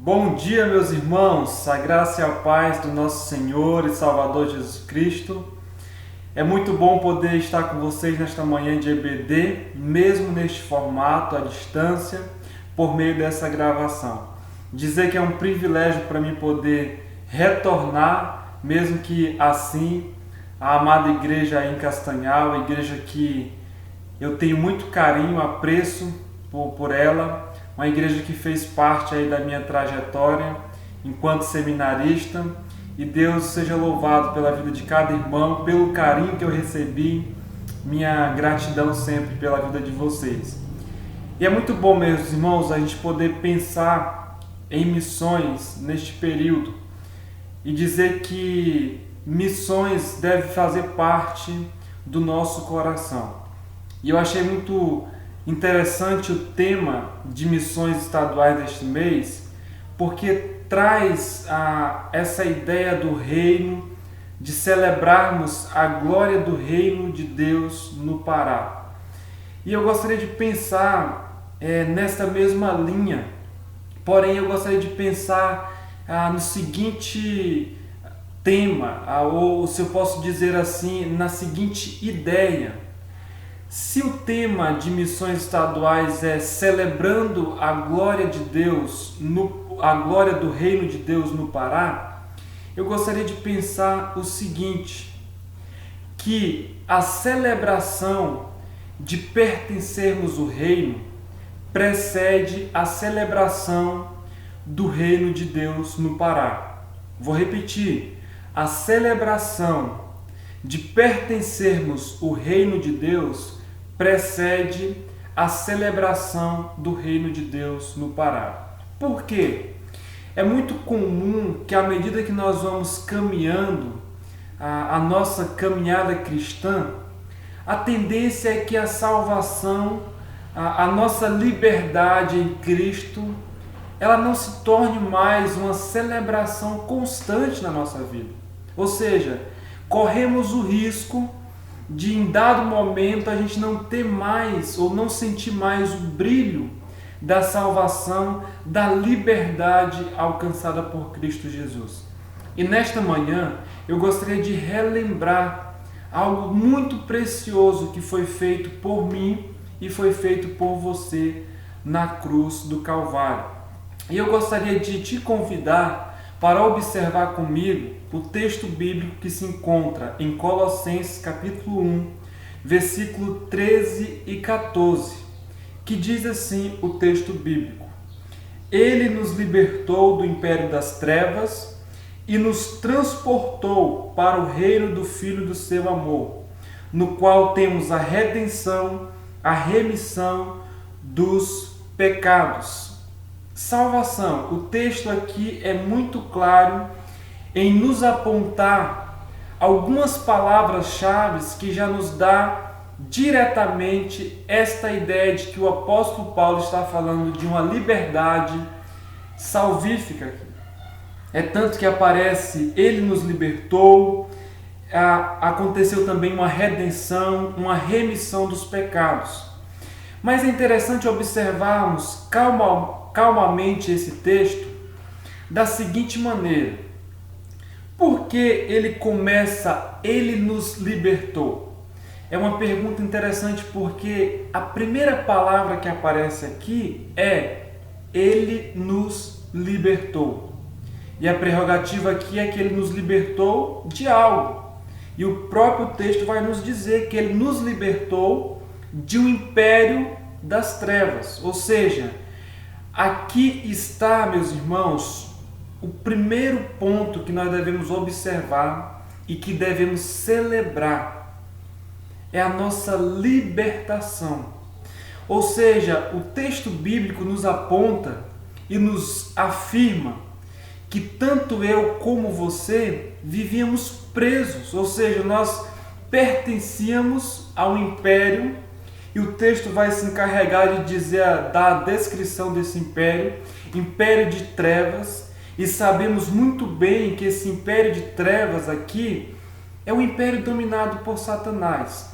Bom dia, meus irmãos, a graça e a paz do nosso Senhor e Salvador Jesus Cristo. É muito bom poder estar com vocês nesta manhã de EBD, mesmo neste formato, à distância, por meio dessa gravação. Dizer que é um privilégio para mim poder retornar, mesmo que assim, a amada igreja aí em Castanhal, a igreja que eu tenho muito carinho, apreço por ela, uma igreja que fez parte aí da minha trajetória enquanto seminarista, e Deus seja louvado pela vida de cada irmão, pelo carinho que eu recebi, minha gratidão sempre pela vida de vocês. E é muito bom, meus irmãos, a gente poder pensar em missões neste período e dizer que missões devem fazer parte do nosso coração. E eu achei muito interessante o tema de missões estaduais deste mês, porque traz essa ideia do reino, de celebrarmos a glória do reino de Deus no Pará. E eu gostaria de pensar nesta mesma linha, porém eu gostaria de pensar no seguinte tema, ou se eu posso dizer assim, na seguinte ideia. Se o tema de missões estaduais é celebrando a glória de Deus, a glória do reino de Deus no Pará, eu gostaria de pensar o seguinte, que a celebração de pertencermos ao reino precede a celebração do reino de Deus no Pará. Vou repetir, a celebração de pertencermos ao reino de Deus precede a celebração do reino de Deus no Pará. Por quê? É muito comum que à medida que nós vamos caminhando a nossa caminhada cristã, a tendência é que a salvação, a nossa liberdade em Cristo, ela não se torne mais uma celebração constante na nossa vida. Ou seja, corremos o risco de em dado momento a gente não ter mais ou não sentir mais o brilho da salvação, da liberdade alcançada por Cristo Jesus. E nesta manhã eu gostaria de relembrar algo muito precioso que foi feito por mim e foi feito por você na cruz do Calvário. E eu gostaria de te convidar para observar comigo o texto bíblico que se encontra em Colossenses capítulo 1, versículo 13 e 14, que diz assim o texto bíblico: Ele nos libertou do império das trevas e nos transportou para o reino do Filho do seu amor, no qual temos a redenção, a remissão dos pecados. Salvação. O texto aqui é muito claro em nos apontar algumas palavras-chave que já nos dá diretamente esta ideia de que o apóstolo Paulo está falando de uma liberdade salvífica aqui. É tanto que aparece, ele nos libertou, aconteceu também uma redenção, uma remissão dos pecados. Mas é interessante observarmos calmamente esse texto da seguinte maneira: por que ele começa, ele nos libertou? É uma pergunta interessante porque a primeira palavra que aparece aqui é ele nos libertou. E a prerrogativa aqui é que ele nos libertou de algo. E o próprio texto vai nos dizer que ele nos libertou de um império das trevas. Ou seja, aqui está, meus irmãos, o primeiro ponto que nós devemos observar e que devemos celebrar é a nossa libertação. Ou seja, o texto bíblico nos aponta e nos afirma que tanto eu como você vivíamos presos, ou seja, nós pertencíamos ao império, e o texto vai se encarregar de dizer, dar a descrição desse império, império de trevas, e sabemos muito bem que esse império de trevas aqui é um império dominado por Satanás.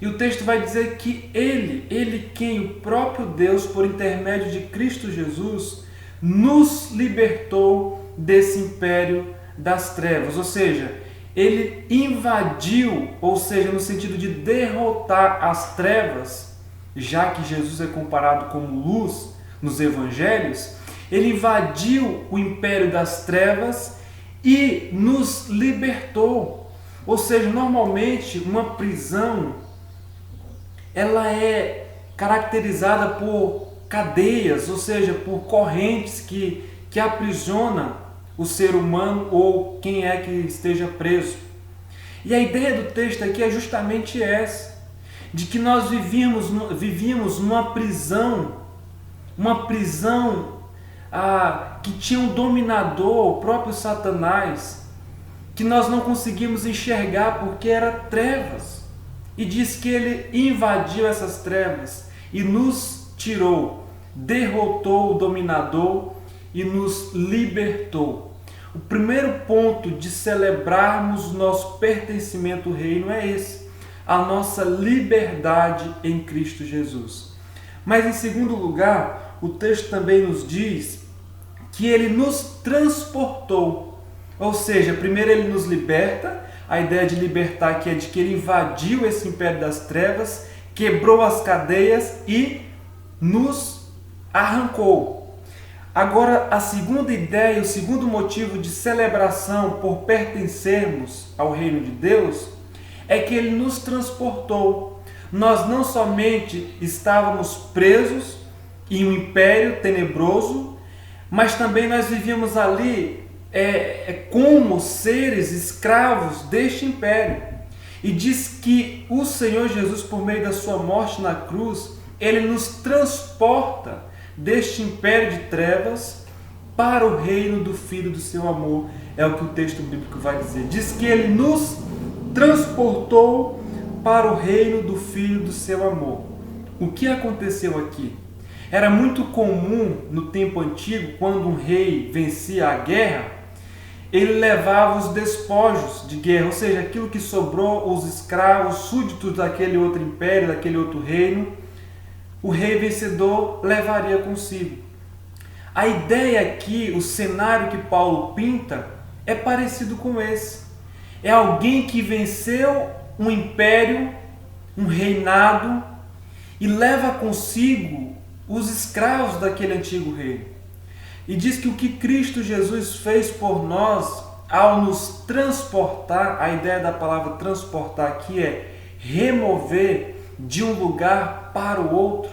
E o texto vai dizer que ele quem o próprio Deus, por intermédio de Cristo Jesus, nos libertou desse império das trevas. Ou seja, ele invadiu, ou seja, no sentido de derrotar as trevas, já que Jesus é comparado como luz nos evangelhos, ele invadiu o império das trevas e nos libertou. Ou seja, normalmente uma prisão ela é caracterizada por cadeias, ou seja, por correntes que aprisiona o ser humano ou quem é que esteja preso. E a ideia do texto aqui é justamente essa, de que nós vivíamos numa prisão, que tinha um dominador, o próprio Satanás, que nós não conseguimos enxergar porque era trevas. E diz que ele invadiu essas trevas e nos tirou, derrotou o dominador e nos libertou. O primeiro ponto de celebrarmos o nosso pertencimento ao reino é esse, a nossa liberdade em Cristo Jesus. Mas em segundo lugar, o texto também nos diz que ele nos transportou, ou seja, primeiro ele nos liberta. A ideia de libertar aqui é de que ele invadiu esse império das trevas, quebrou as cadeias e nos arrancou. Agora, a segunda ideia, o segundo motivo de celebração por pertencermos ao reino de Deus é que ele nos transportou. Nós não somente estávamos presos em um império tenebroso, mas também nós vivíamos ali como seres escravos deste império. E diz que o Senhor Jesus, por meio da sua morte na cruz, ele nos transporta deste império de trevas para o reino do Filho do seu amor. É o que o texto bíblico vai dizer. Diz que ele nos transportou para o reino do Filho do seu amor. O que aconteceu aqui? Era muito comum no tempo antigo, quando um rei vencia a guerra, ele levava os despojos de guerra, ou seja, aquilo que sobrou, os escravos, súditos daquele outro império, daquele outro reino, o rei vencedor levaria consigo. A ideia aqui, o cenário que Paulo pinta, é parecido com esse. É alguém que venceu um império, um reinado, e leva consigo os escravos daquele antigo reino. E diz que o que Cristo Jesus fez por nós, ao nos transportar, a ideia da palavra transportar aqui é remover de um lugar para o outro,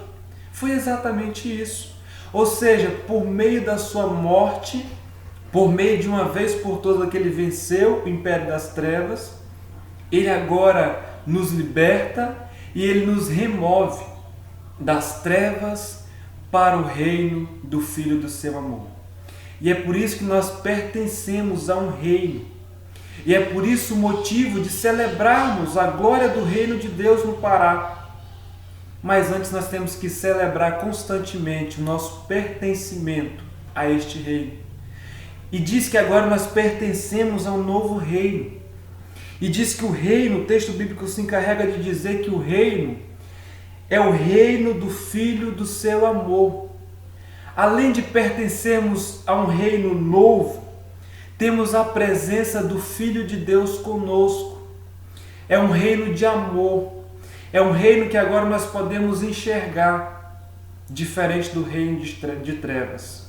foi exatamente isso. Ou seja, por meio da sua morte, por meio de uma vez por todas que ele venceu o império das trevas, ele agora nos liberta e ele nos remove das trevas para o reino do Filho do seu amor. E é por isso que nós pertencemos a um reino. E é por isso o motivo de celebrarmos a glória do reino de Deus no Pará. Mas antes nós temos que celebrar constantemente o nosso pertencimento a este reino. E diz que agora nós pertencemos a um novo reino. E diz que o reino, o texto bíblico se encarrega de dizer que o reino é o reino do Filho do seu amor. Além de pertencermos a um reino novo, temos a presença do Filho de Deus conosco. É um reino de amor. É um reino que agora nós podemos enxergar, diferente do reino de trevas.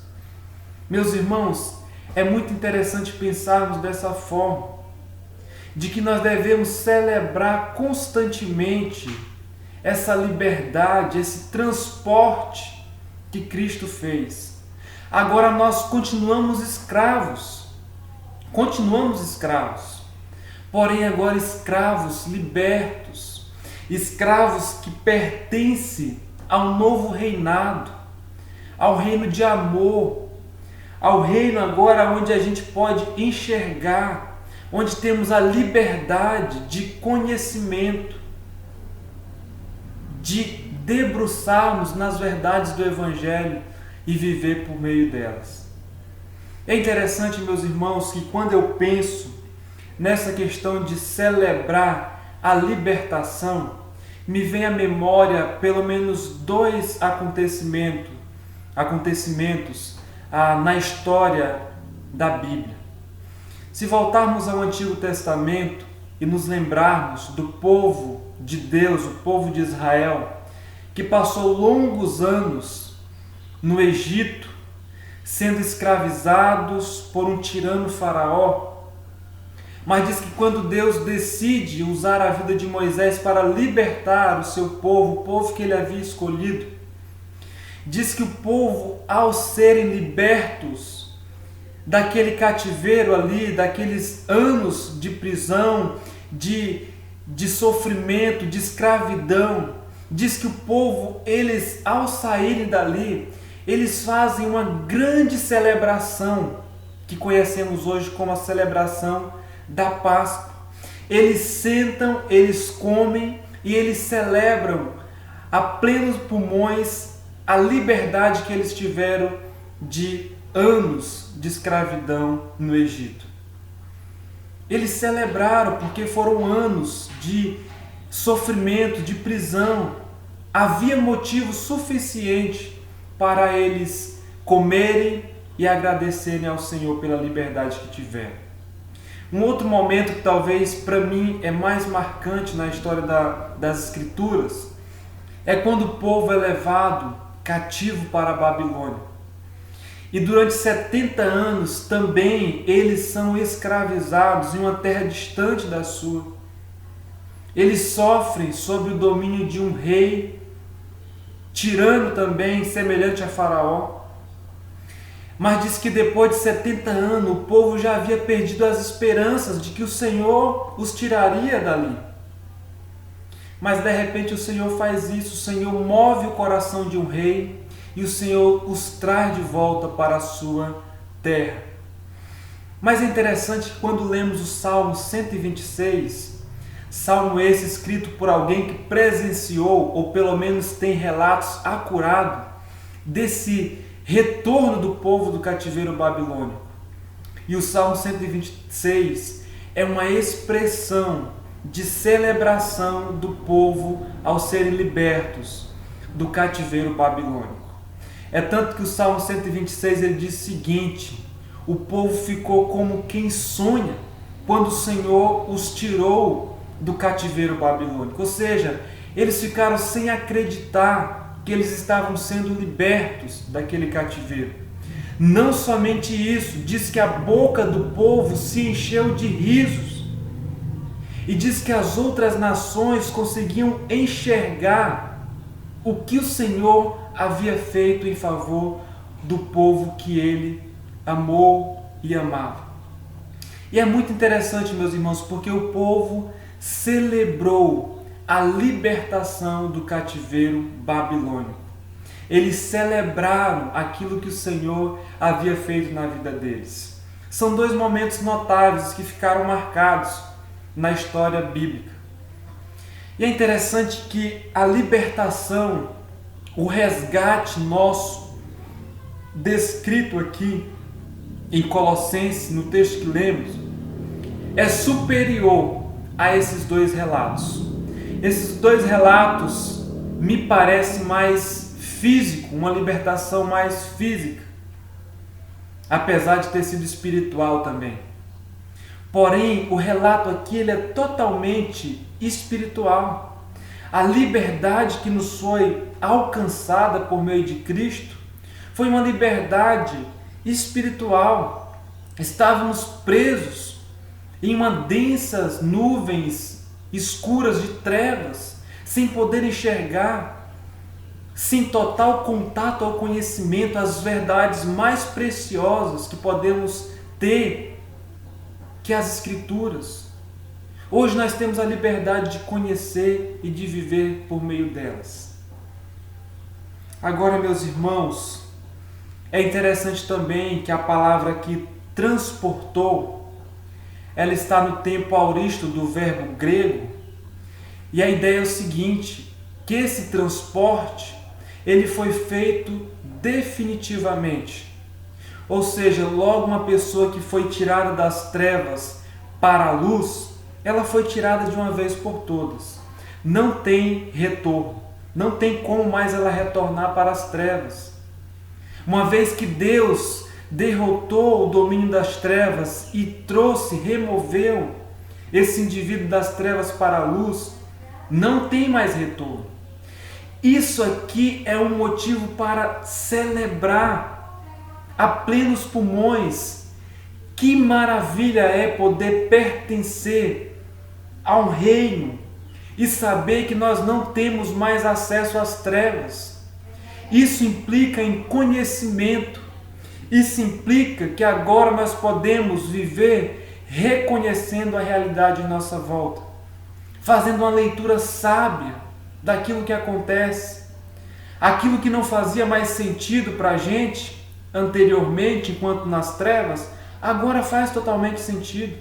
Meus irmãos, é muito interessante pensarmos dessa forma, de que nós devemos celebrar constantemente essa liberdade, esse transporte que Cristo fez. Agora nós continuamos escravos, porém agora escravos libertos, escravos que pertencem ao novo reinado, ao reino de amor, ao reino agora onde a gente pode enxergar, onde temos a liberdade de conhecimento, de debruçarmos nas verdades do Evangelho e viver por meio delas. É interessante, meus irmãos, que quando eu penso nessa questão de celebrar a libertação, me vem à memória pelo menos dois acontecimentos na história da Bíblia. Se voltarmos ao Antigo Testamento e nos lembrarmos do povo de Deus, o povo de Israel, que passou longos anos no Egito, sendo escravizados por um tirano faraó, mas diz que quando Deus decide usar a vida de Moisés para libertar o seu povo, o povo que ele havia escolhido, diz que o povo, ao serem libertos daquele cativeiro ali, daqueles anos de prisão, de sofrimento, de escravidão, diz que o povo, eles, ao saírem dali, eles fazem uma grande celebração, que conhecemos hoje como a celebração da Páscoa. Eles sentam, eles comem e eles celebram a plenos pulmões a liberdade que eles tiveram de anos de escravidão no Egito. Eles celebraram porque foram anos de sofrimento, de prisão. Havia motivo suficiente para eles comerem e agradecerem ao Senhor pela liberdade que tiveram. Um outro momento que talvez para mim é mais marcante na história das Escrituras é quando o povo é levado cativo para a Babilônia. E durante 70 anos também eles são escravizados em uma terra distante da sua. Eles sofrem sob o domínio de um rei, tirano também, semelhante a Faraó. Mas diz que depois de 70 anos o povo já havia perdido as esperanças de que o Senhor os tiraria dali. Mas de repente o Senhor faz isso, o Senhor move o coração de um rei e o Senhor os traz de volta para a sua terra. Mas é interessante que quando lemos o Salmo 126, salmo esse escrito por alguém que presenciou, ou pelo menos tem relatos acurados, desse retorno do povo do cativeiro babilônico. E o Salmo 126 é uma expressão de celebração do povo ao serem libertos do cativeiro babilônico. É tanto que o Salmo 126 ele diz o seguinte: o povo ficou como quem sonha quando o Senhor os tirou do cativeiro babilônico. Ou seja, eles ficaram sem acreditar que eles estavam sendo libertos daquele cativeiro. Não somente isso, diz que a boca do povo se encheu de risos. E diz que as outras nações conseguiam enxergar o que o Senhor havia feito em favor do povo que ele amou e amava. E é muito interessante, meus irmãos, porque o povo celebrou a libertação do cativeiro babilônico. Eles celebraram aquilo que o Senhor havia feito na vida deles. São dois momentos notáveis que ficaram marcados na história bíblica. E é interessante que a libertação, o resgate nosso, descrito aqui em Colossenses, no texto que lemos, é superior a esses dois relatos. Esses dois relatos me parecem mais físico, uma libertação mais física, apesar de ter sido espiritual também. Porém, o relato aqui ele é totalmente espiritual. A liberdade que nos foi alcançada por meio de Cristo foi uma liberdade espiritual. Estávamos presos em uma densas nuvens escuras de trevas, sem poder enxergar, sem total contato ao conhecimento, as verdades mais preciosas que podemos ter, que as Escrituras. Hoje nós temos a liberdade de conhecer e de viver por meio delas. Agora, meus irmãos, é interessante também que a palavra aqui transportou, ela está no tempo auristo do verbo grego, e a ideia é o seguinte, que esse transporte, ele foi feito definitivamente. Ou seja, logo uma pessoa que foi tirada das trevas para a luz, ela foi tirada de uma vez por todas. Não tem retorno, não tem como mais ela retornar para as trevas. Uma vez que Deus derrotou o domínio das trevas e removeu esse indivíduo das trevas para a luz, não tem mais retorno. Isso aqui é um motivo para celebrar a plenos pulmões. Que maravilha é poder pertencer a um reino e saber que nós não temos mais acesso às trevas. Isso implica em conhecimento. Isso implica que agora nós podemos viver reconhecendo a realidade em nossa volta, fazendo uma leitura sábia daquilo que acontece. Aquilo que não fazia mais sentido para a gente anteriormente, enquanto nas trevas, agora faz totalmente sentido.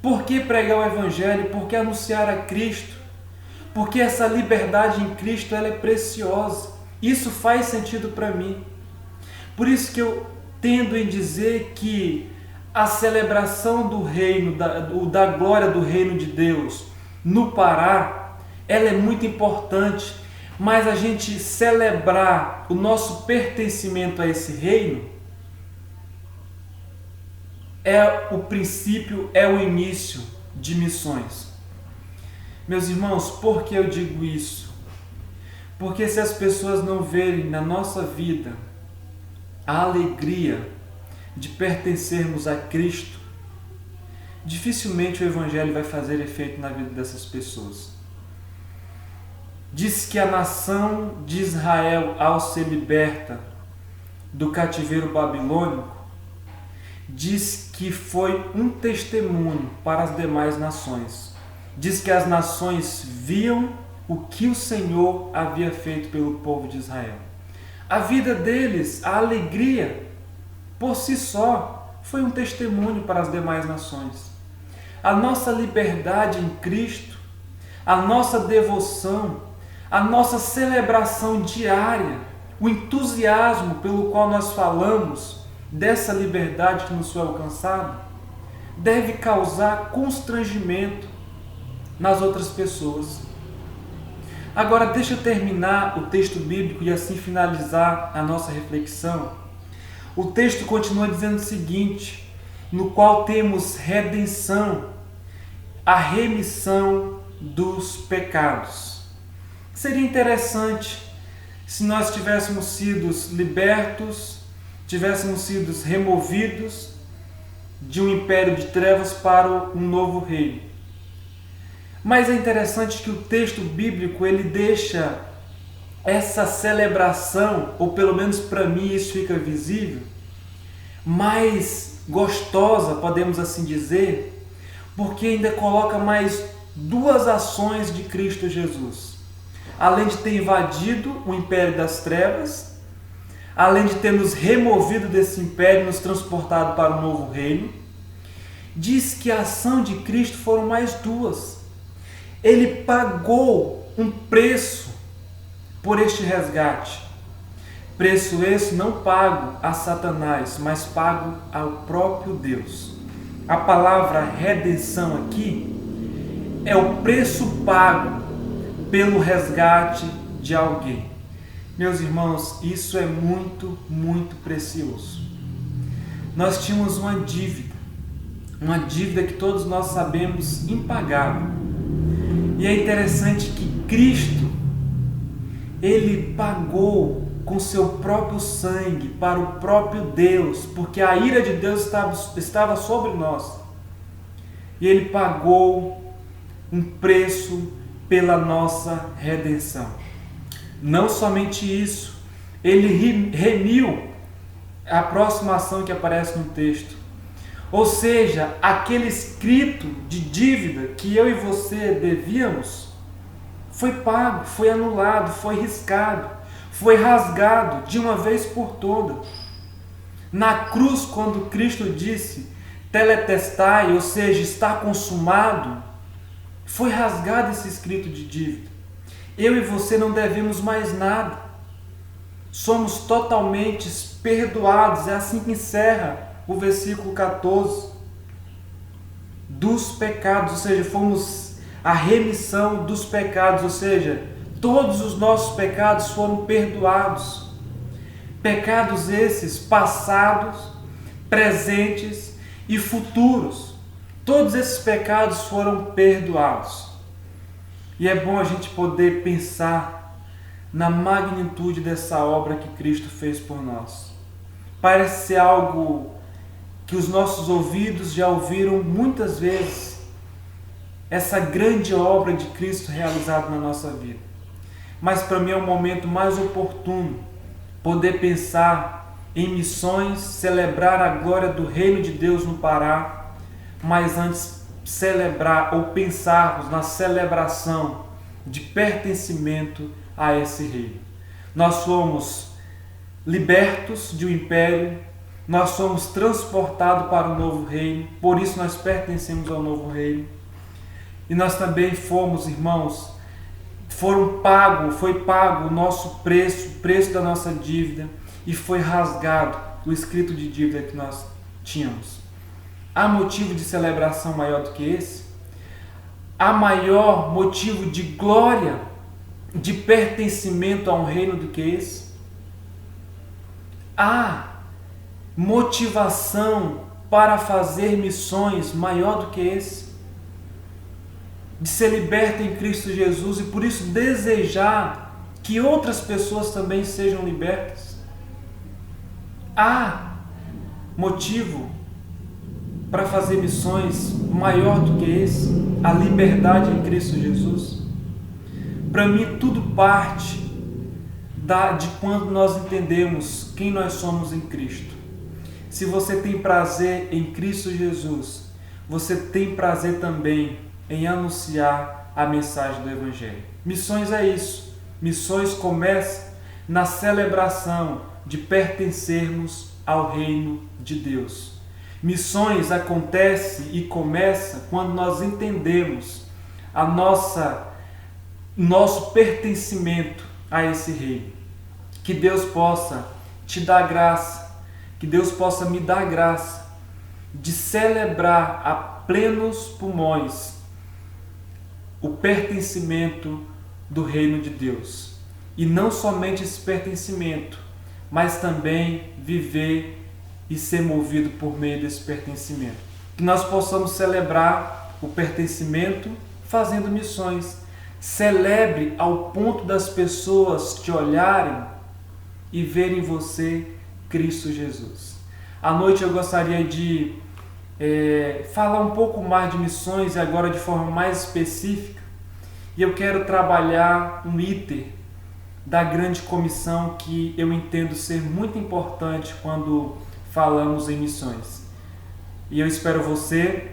Por que pregar o Evangelho? Por que anunciar a Cristo? Porque essa liberdade em Cristo ela é preciosa. Isso faz sentido para mim. Por isso que eu tendo em dizer que a celebração do reino, da glória do reino de Deus no Pará, ela é muito importante, mas a gente celebrar o nosso pertencimento a esse reino é o princípio, é o início de missões. Meus irmãos, por que eu digo isso? Porque se as pessoas não verem na nossa vida a alegria de pertencermos a Cristo, dificilmente o Evangelho vai fazer efeito na vida dessas pessoas. Diz que a nação de Israel, ao ser liberta do cativeiro babilônico, diz que foi um testemunho para as demais nações. Diz que as nações viam o que o Senhor havia feito pelo povo de Israel. A vida deles, a alegria, por si só, foi um testemunho para as demais nações. A nossa liberdade em Cristo, a nossa devoção, a nossa celebração diária, o entusiasmo pelo qual nós falamos dessa liberdade que nos foi alcançada, deve causar constrangimento nas outras pessoas. Agora deixa eu terminar o texto bíblico e assim finalizar a nossa reflexão. O texto continua dizendo o seguinte, no qual temos redenção, a remissão dos pecados. Seria interessante se nós tivéssemos sido libertos, tivéssemos sido removidos de um império de trevas para um novo reino. Mas é interessante que o texto bíblico ele deixa essa celebração, ou pelo menos para mim isso fica visível, mais gostosa, podemos assim dizer, porque ainda coloca mais duas ações de Cristo Jesus. Além de ter invadido o império das trevas, além de ter nos removido desse império e nos transportado para um novo reino, diz que a ação de Cristo foram mais duas. Ele pagou um preço por este resgate. Preço esse não pago a Satanás, mas pago ao próprio Deus. A palavra redenção aqui é o preço pago pelo resgate de alguém. Meus irmãos, isso é muito, muito precioso. Nós tínhamos uma dívida que todos nós sabemos impagável. E é interessante que Cristo, Ele pagou com seu próprio sangue para o próprio Deus, porque a ira de Deus estava sobre nós. E Ele pagou um preço pela nossa redenção. Não somente isso, Ele remiu a próxima ação que aparece no texto. Ou seja, aquele escrito de dívida que eu e você devíamos, foi pago, foi anulado, foi riscado, foi rasgado de uma vez por todas. Na cruz, quando Cristo disse, tetelestai, ou seja, está consumado, foi rasgado esse escrito de dívida. Eu e você não devemos mais nada. Somos totalmente perdoados. É assim que encerra o versículo 14. Dos pecados, ou seja, fomos a remissão dos pecados, ou seja, todos os nossos pecados foram perdoados. Pecados esses passados, presentes e futuros. Todos esses pecados foram perdoados. E é bom a gente poder pensar na magnitude dessa obra que Cristo fez por nós. Parece ser algo que os nossos ouvidos já ouviram muitas vezes, essa grande obra de Cristo realizada na nossa vida. Mas para mim é um momento mais oportuno poder pensar em missões, celebrar a glória do reino de Deus no Pará, mas antes celebrar ou pensarmos na celebração de pertencimento a esse reino. Nós fomos libertos de um império, nós somos transportados para o novo reino, por isso nós pertencemos ao novo reino. E nós também fomos, irmãos, foi pago o nosso preço, o preço da nossa dívida, e foi rasgado o escrito de dívida que nós tínhamos. Há motivo de celebração maior do que esse? Há maior motivo de glória, de pertencimento a um reino do que esse? Há motivação para fazer missões maior do que esse? De ser liberto em Cristo Jesus e por isso desejar que outras pessoas também sejam libertas? Há motivo para fazer missões maior do que esse? A liberdade em Cristo Jesus? Para mim tudo parte de quando nós entendemos quem nós somos em Cristo. Se você tem prazer em Cristo Jesus, você tem prazer também em anunciar a mensagem do Evangelho. Missões é isso. Missões começam na celebração de pertencermos ao reino de Deus. Missões acontece e começa quando nós entendemos nosso pertencimento a esse reino. Que Deus possa te dar graça, que Deus possa me dar graça de celebrar a plenos pulmões o pertencimento do reino de Deus. E não somente esse pertencimento, mas também viver e ser movido por meio desse pertencimento. Que nós possamos celebrar o pertencimento fazendo missões. Celebre ao ponto das pessoas te olharem e verem em você Cristo Jesus. À noite eu gostaria de falar um pouco mais de missões e agora de forma mais específica. E eu quero trabalhar um item da grande comissão que eu entendo ser muito importante quando falamos em missões. E eu espero você,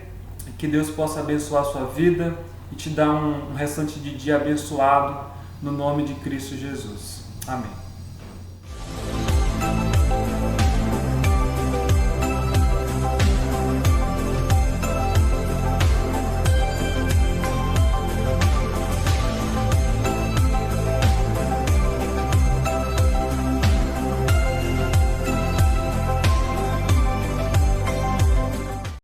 que Deus possa abençoar a sua vida e te dar um restante de dia abençoado no nome de Cristo Jesus. Amém.